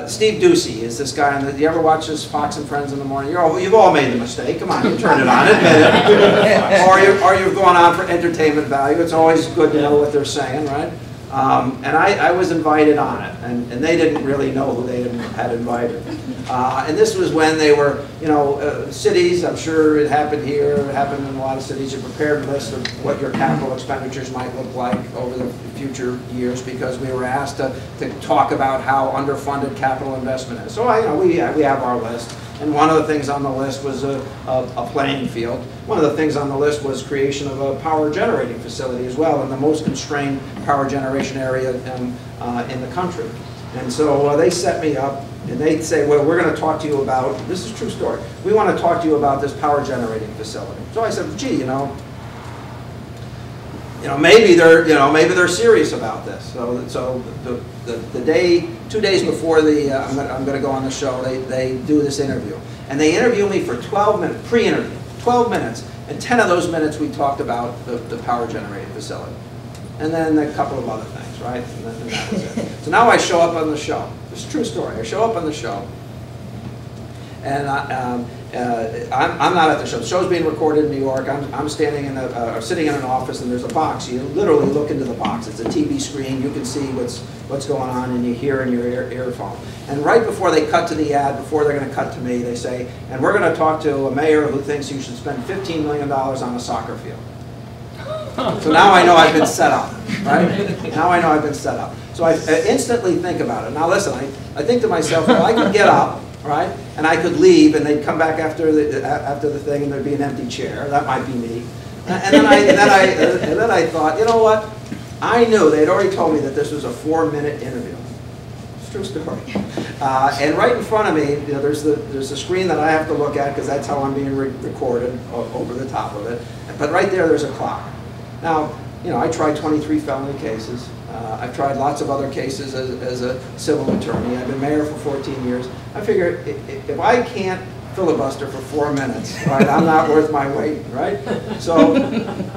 Steve Doocy is this guy. You ever watch this Fox and Friends in the morning? You've all made the mistake. Come on, you turn it on, admit it. or you're going on for entertainment value. It's always good to know what they're saying, right? And I was invited on it, and they didn't really know who they had invited. And this was when they were, cities. I'm sure it happened here. It happened in a lot of cities. You prepared a list of what your capital expenditures might look like over the future years, because we were asked to talk about how underfunded capital investment is. So we have our list. And one of the things on the list was a playing field. One of the things on the list was creation of a power generating facility as well, in the most constrained power generation area in the country. And so they set me up, and they'd say, well, we're going to talk to you about, this is a true story, we want to talk to you about this power generating facility. So I said, gee, maybe they're serious about this. So the day, 2 days before I'm going to go on the show, they do this interview, and they interview me for 12 minutes, pre-interview, 12 minutes, and 10 of those minutes we talked about the power generating facility, and then a couple of other things, right? And that was it. So now I show up on the show. It's a true story. I show up on the show, and I'm not at the show. The show's being recorded in New York. I'm standing sitting in an office, and there's a box. You literally look into the box. It's a TV screen. You can see what's going on, and you hear in your earphone. And right before they cut to the ad, before they're going to cut to me, they say, and we're going to talk to a mayor who thinks you should spend $15 million on a soccer field. So now I know I've been set up, right? Now I know I've been set up. So I instantly think about it. Now listen, I think to myself, well, I could get up, right, and I could leave, and they'd come back after the thing, and there'd be an empty chair. That might be me. And then I thought, you know what? I knew they'd already told me that this was a 4-minute interview. It's a true story. And right in front of me, there's the screen that I have to look at, because that's how I'm being recorded over the top of it. But right there's a clock. Now, I tried 23 felony cases. I've tried lots of other cases as a civil attorney. I've been mayor for 14 years. I figure if I can't filibuster for 4 minutes, right, I'm not worth my weight, right? So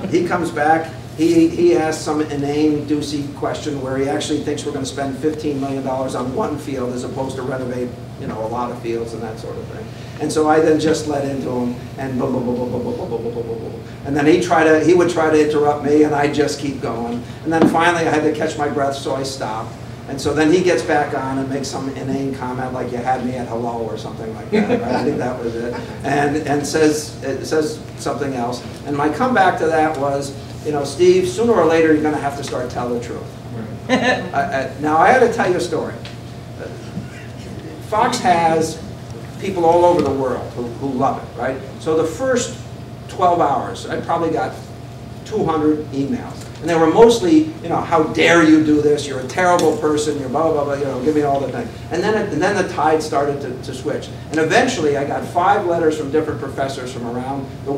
he comes back. He asks some inane, Doocy question where he actually thinks we're going to spend $15 million on one field as opposed to renovate, a lot of fields and that sort of thing. And so I then just let into him, and boom, boom, boom, boom, boom, boom, boom, boom, boom, boom, boom. And then he would try to interrupt me, and I'd just keep going. And then finally I had to catch my breath, so I stopped. And so then he gets back on and makes some inane comment like, you had me at hello, or something like that. Right? I think that was it. And says something else. And my comeback to that was, Steve, sooner or later you're going to have to start telling the truth. Now I had to tell you a story. Fox has people all over the world who love it, right? So the first 12 hours, I probably got 200 emails. And they were mostly, how dare you do this? You're a terrible person. You're blah, blah, blah, give me all the things. And then the tide started to switch. And eventually I got 5 letters from different professors from around the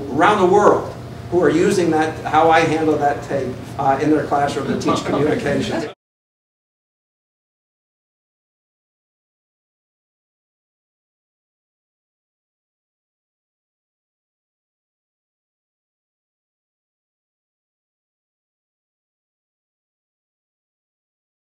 world who are using how I handle that tape in their classroom to teach communication.